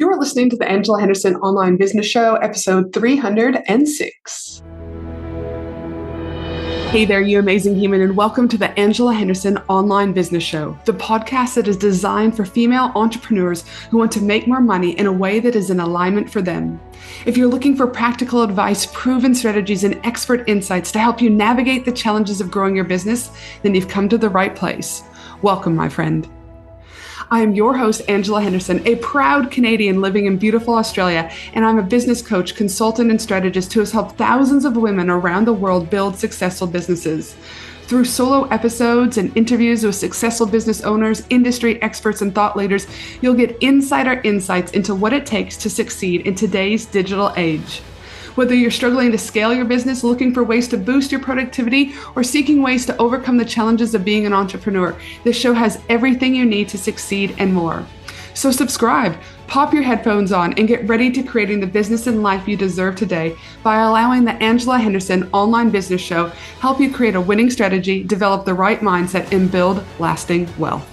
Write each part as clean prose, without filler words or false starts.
You are listening to the Angela Henderson Online Business Show, episode 306. Hey there, you amazing human, and welcome to the Angela Henderson Online Business Show, the podcast that is designed for female entrepreneurs who want to make more money in a way that is in alignment for them. If you're looking for practical advice, proven strategies, and expert insights to help you navigate the challenges of growing your business, then you've come to the right place. Welcome, my friend. I am your host, Angela Henderson, a proud Canadian living in beautiful Australia, and I'm a business coach, consultant, and strategist who has helped thousands of women around the world build successful businesses. Through solo episodes and interviews with successful business owners, industry experts, and thought leaders, you'll get insider insights into what it takes to succeed in today's digital age. Whether you're struggling to scale your business, looking for ways to boost your productivity, or seeking ways to overcome the challenges of being an entrepreneur, this show has everything you need to succeed and more. So subscribe, pop your headphones on, and get ready to creating the business and life you deserve today by allowing the Angela Henderson Online Business Show help you create a winning strategy, develop the right mindset, and build lasting wealth.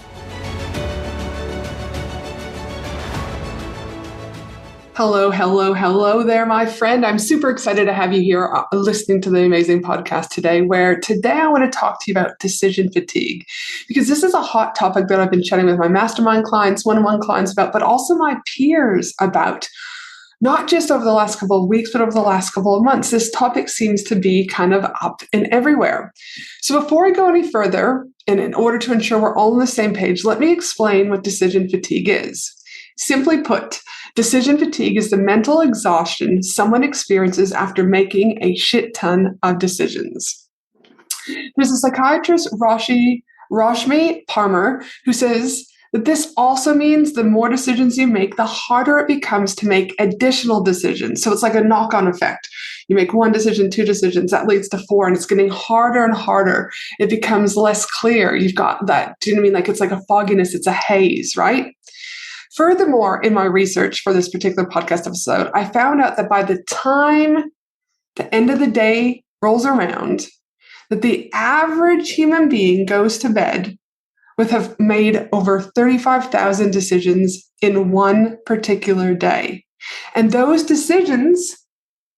Hello there, my friend. I'm super excited to have you here listening to the amazing podcast today, where today I want to talk to you about decision fatigue, because this is a hot topic that I've been chatting with my mastermind clients, one-on-one clients about, but also my peers about, not just over the last couple of weeks, but over the last couple of months. This topic seems to be kind of up and everywhere. So before I go any further, and in order to ensure we're all on the same page, let me explain what decision fatigue is. Simply put, decision fatigue is the mental exhaustion someone experiences after making a shit ton of decisions. There's a psychiatrist, Rashmi Parmar, who says that this also means the more decisions you make, the harder it becomes to make additional decisions. So it's like a knock-on effect. You make one decision, two decisions, that leads to four, and it's getting harder and harder. It becomes less clear. You've got that, do you know what I mean? Like it's like a fogginess, it's a haze, right? Furthermore, in my research for this particular podcast episode, I found out that by the time the end of the day rolls around, that the average human being goes to bed with have made over 35,000 decisions in one particular day. And those decisions,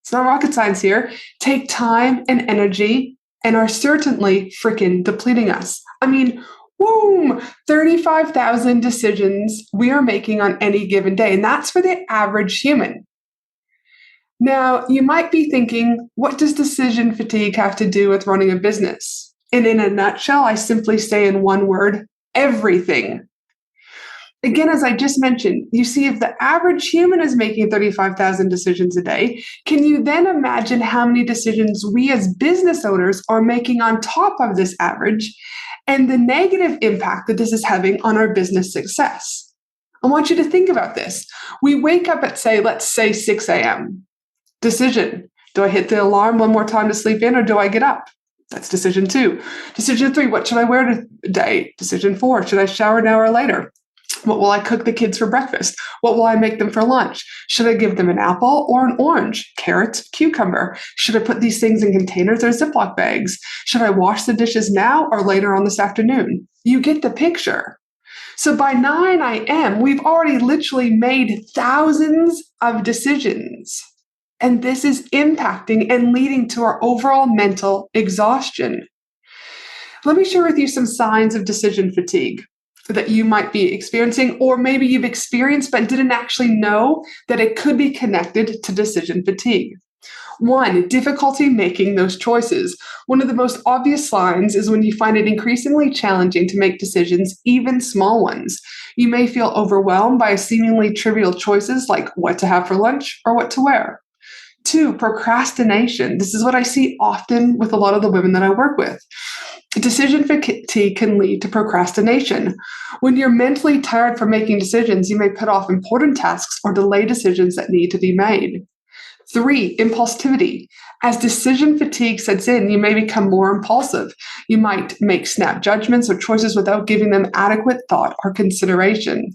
it's not rocket science here, take time and energy and are certainly freaking depleting us. I mean, boom, 35,000 decisions we are making on any given day. And that's for the average human. Now, you might be thinking, what does decision fatigue have to do with running a business? And in a nutshell, I simply say in one word, everything. Again, as I just mentioned, you see, if the average human is making 35,000 decisions a day, can you then imagine how many decisions we as business owners are making on top of this average, and the negative impact that this is having on our business success? I want you to think about this. We wake up at, let's say 6 a.m. Decision. Do I hit the alarm one more time to sleep in, or do I get up? That's decision 2. Decision 3, what should I wear today? Decision 4, should I shower an hour later? What will I cook the kids for breakfast? What will I make them for lunch? Should I give them an apple or an orange? Carrots, cucumber? Should I put these things in containers or Ziploc bags? Should I wash the dishes now or later on this afternoon? You get the picture. So by 9 a.m., we've already literally made thousands of decisions. And this is impacting and leading to our overall mental exhaustion. Let me share with you some signs of decision fatigue that you might be experiencing, or maybe you've experienced but didn't actually know that it could be connected to decision fatigue. 1, difficulty making those choices. One of the most obvious signs is when you find it increasingly challenging to make decisions, even small ones. You may feel overwhelmed by seemingly trivial choices like what to have for lunch or what to wear. 2, procrastination. This is what I see often with a lot of the women that I work with. Decision fatigue can lead to procrastination. When you're mentally tired from making decisions, you may put off important tasks or delay decisions that need to be made. 3, impulsivity. As decision fatigue sets in, you may become more impulsive. You might make snap judgments or choices without giving them adequate thought or consideration.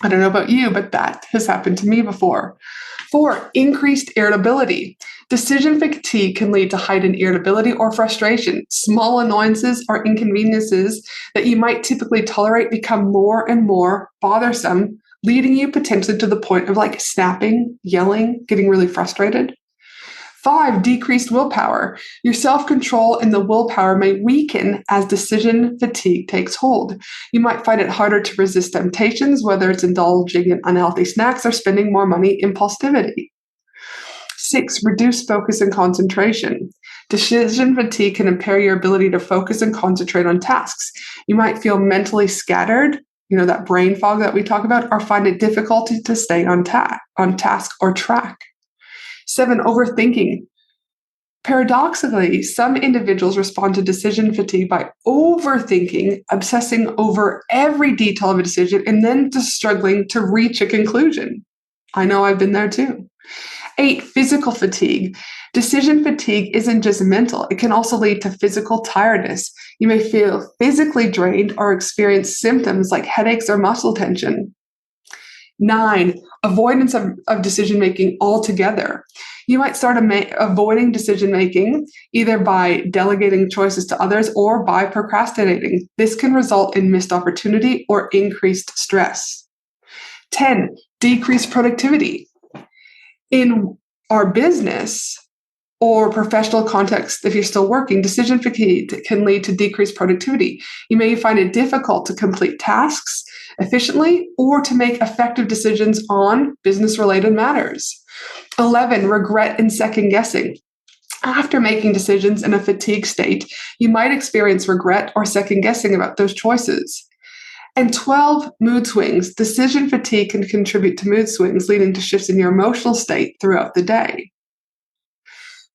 I don't know about you, but that has happened to me before. 4, increased irritability. Decision fatigue can lead to heightened irritability or frustration. Small annoyances or inconveniences that you might typically tolerate become more and more bothersome leading you potentially to the point of like snapping, yelling, getting really frustrated. 5, decreased willpower. Your self-control and the willpower may weaken as decision fatigue takes hold. You might find it harder to resist temptations, whether it's indulging in unhealthy snacks or spending more money impulsivity. 6, reduced focus and concentration. Decision fatigue can impair your ability to focus and concentrate on tasks. You might feel mentally scattered, that brain fog that we talk about, or find it difficult to stay on task or track. 7, overthinking. Paradoxically, some individuals respond to decision fatigue by overthinking, obsessing over every detail of a decision, and then just struggling to reach a conclusion. I know I've been there too. 8, physical fatigue. Decision fatigue isn't just mental, it can also lead to physical tiredness. You may feel physically drained or experience symptoms like headaches or muscle tension. 9, avoidance of decision-making altogether. You might start avoiding decision-making either by delegating choices to others or by procrastinating. This can result in missed opportunity or increased stress. 10, decreased productivity. In our business or professional context, if you're still working, decision fatigue can lead to decreased productivity. You may find it difficult to complete tasks efficiently or to make effective decisions on business-related matters. 11, regret and second guessing. After making decisions in a fatigue state, you might experience regret or second guessing about those choices. And 12, mood swings. Decision fatigue can contribute to mood swings, leading to shifts in your emotional state throughout the day.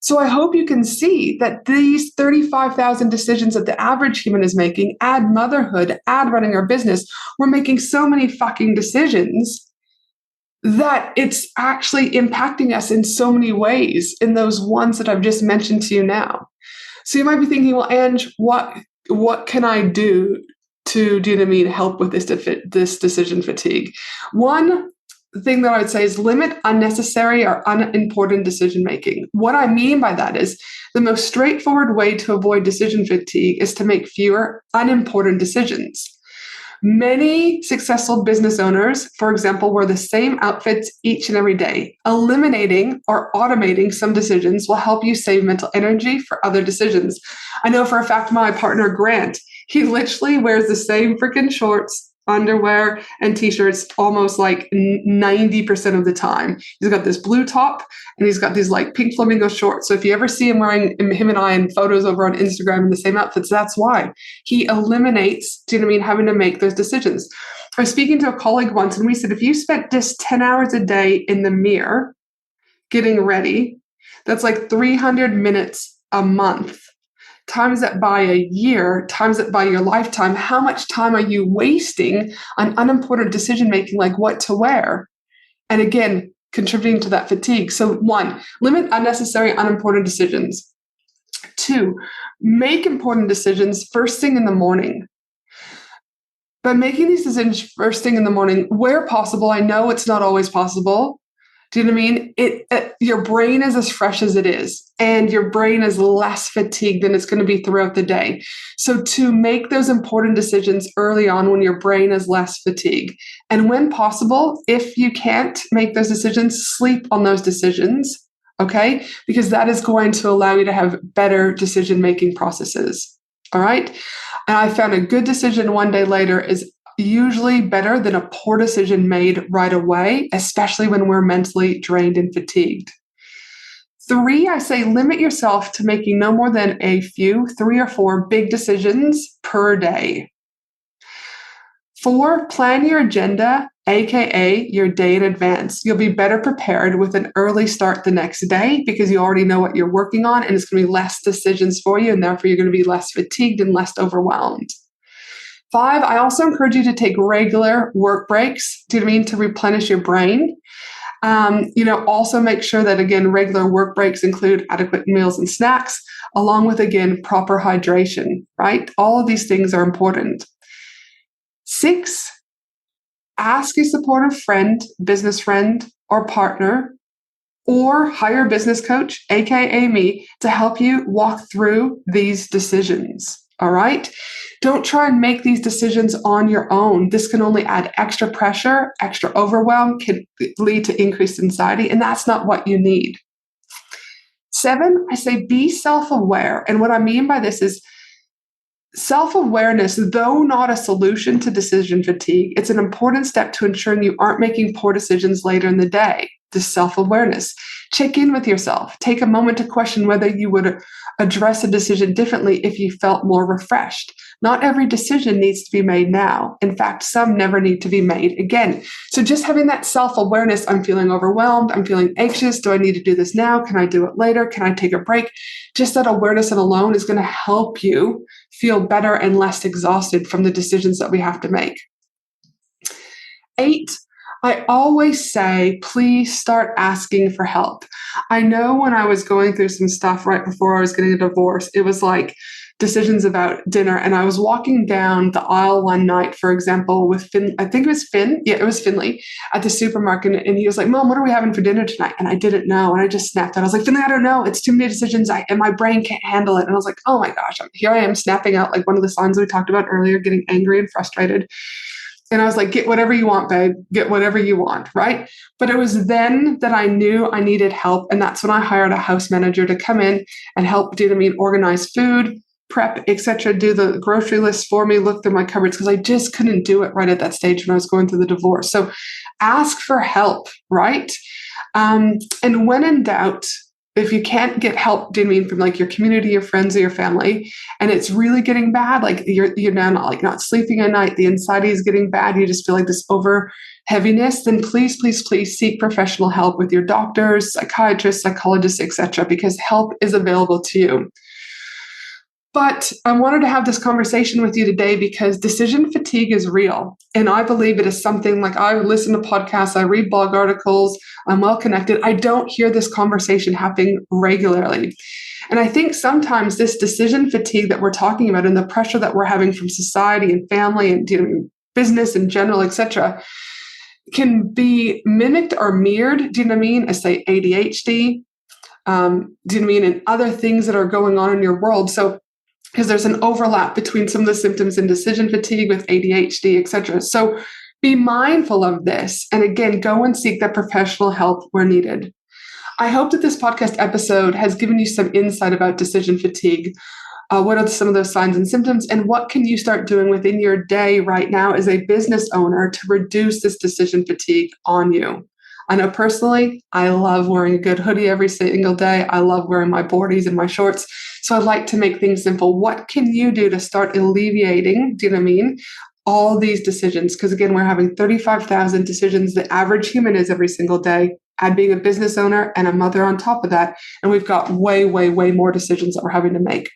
So I hope you can see that these 35,000 decisions that the average human is making, add motherhood, add running our business, we're making so many fucking decisions that it's actually impacting us in so many ways in those ones that I've just mentioned to you now. So you might be thinking, well, Ange, what can I do to help with this decision fatigue? One thing that I would say is limit unnecessary or unimportant decision making. What I mean by that is the most straightforward way to avoid decision fatigue is to make fewer unimportant decisions. Many successful business owners, for example, wear the same outfits each and every day. Eliminating or automating some decisions will help you save mental energy for other decisions. I know for a fact my partner, Grant, he literally wears the same freaking shorts, underwear, and t-shirts almost like 90% of the time. He's got this blue top and he's got these like pink flamingo shorts. So if you ever see him wearing him and I in photos over on Instagram in the same outfits, that's why. He eliminates, having to make those decisions. I was speaking to a colleague once and we said, if you spent just 10 hours a day in the mirror getting ready, that's like 300 minutes a month. Times that by a year, times that by your lifetime, how much time are you wasting on unimportant decision-making like what to wear? And again, contributing to that fatigue. So 1, limit unnecessary, unimportant decisions. 2, make important decisions first thing in the morning. By making these decisions first thing in the morning, where possible, I know it's not always possible. Do you know what I mean? Your brain is as fresh as it is, and your brain is less fatigued than it's going to be throughout the day. So to make those important decisions early on when your brain is less fatigued. And when possible, if you can't make those decisions, sleep on those decisions, okay? Because that is going to allow you to have better decision-making processes, all right? And I found a good decision one day later is usually better than a poor decision made right away, especially when we're mentally drained and fatigued. 3, I say limit yourself to making no more than a few, 3 or 4 big decisions per day. 4, plan your agenda, aka your day in advance. You'll be better prepared with an early start the next day because you already know what you're working on and it's going to be less decisions for you and therefore you're going to be less fatigued and less overwhelmed. 5, I also encourage you to take regular work breaks, to replenish your brain. Also make sure that, again, regular work breaks include adequate meals and snacks, along with, again, proper hydration, right? All of these things are important. 6, ask a supportive friend, business friend, or partner, or hire a business coach, aka me, to help you walk through these decisions. All right. Don't try and make these decisions on your own. This can only add extra pressure, extra overwhelm, can lead to increased anxiety, and that's not what you need. 7, I say be self-aware. And what I mean by this is self-awareness, though not a solution to decision fatigue, it's an important step to ensuring you aren't making poor decisions later in the day. This self-awareness. Check in with yourself. Take a moment to question whether you would address a decision differently if you felt more refreshed. Not every decision needs to be made now. In fact, some never need to be made again. So just having that self-awareness, I'm feeling overwhelmed, I'm feeling anxious, do I need to do this now? Can I do it later? Can I take a break? Just that awareness and alone is going to help you feel better and less exhausted from the decisions that we have to make. 8, I always say, please start asking for help. I know when I was going through some stuff right before I was getting a divorce, it was like decisions about dinner. And I was walking down the aisle one night, for example, with Finn, I think it was Finn. Yeah, it was Finley at the supermarket. And he was like, Mom, what are we having for dinner tonight? And I didn't know. And I just snapped out. I was like, Finley, I don't know. It's too many decisions. And my brain can't handle it. And I was like, oh my gosh, here I am snapping out like one of the signs we talked about earlier, getting angry and frustrated. And I was like, get whatever you want, babe. Get whatever you want, right? But it was then that I knew I needed help. And that's when I hired a house manager to come in and help organize food, prep, etc., do the grocery list for me, look through my cupboards, because I just couldn't do it right at that stage when I was going through the divorce. So ask for help, right? And when in doubt, if you can't get help, from like your community, your friends, or your family, and it's really getting bad, like you're now not sleeping at night, the anxiety is getting bad, you just feel like this over heaviness, then please, please, please seek professional help with your doctors, psychiatrists, psychologists, etc., because help is available to you. But I wanted to have this conversation with you today because decision fatigue is real. And I believe it is something like I listen to podcasts, I read blog articles, I'm well connected. I don't hear this conversation happening regularly. And I think sometimes this decision fatigue that we're talking about and the pressure that we're having from society and family and business in general, etc., can be mimicked or mirrored, as say ADHD, and other things that are going on in your world. So because there's an overlap between some of the symptoms in decision fatigue with ADHD, etc. So be mindful of this. And again, go and seek that professional help where needed. I hope that this podcast episode has given you some insight about decision fatigue. What are some of those signs and symptoms? And what can you start doing within your day right now as a business owner to reduce this decision fatigue on you? I know personally, I love wearing a good hoodie every single day. I love wearing my boardies and my shorts. So I like to make things simple. What can you do to start alleviating, all these decisions? Because again, we're having 35,000 decisions. The average human is every single day. Add being a business owner and a mother on top of that. And we've got way, way, way more decisions that we're having to make.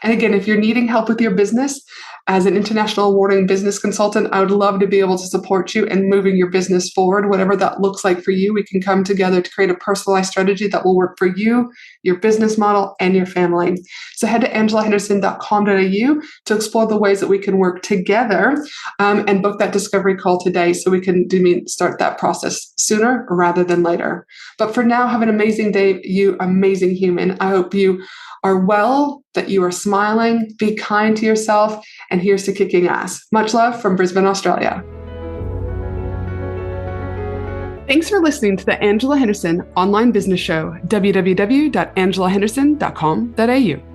And again, if you're needing help with your business, as an international awarding business consultant, I would love to be able to support you in moving your business forward, whatever that looks like for you. We can come together to create a personalized strategy that will work for you, your business model, and your family. So head to angelahenderson.com.au to explore the ways that we can work together and book that discovery call today so we can start that process sooner rather than later. But for now, have an amazing day, you amazing human. I hope you are well, that you are smiling, be kind to yourself, and here's to kicking ass. Much love from Brisbane, Australia. Thanks for listening to the Angela Henderson Online Business Show, www.angelahenderson.com.au.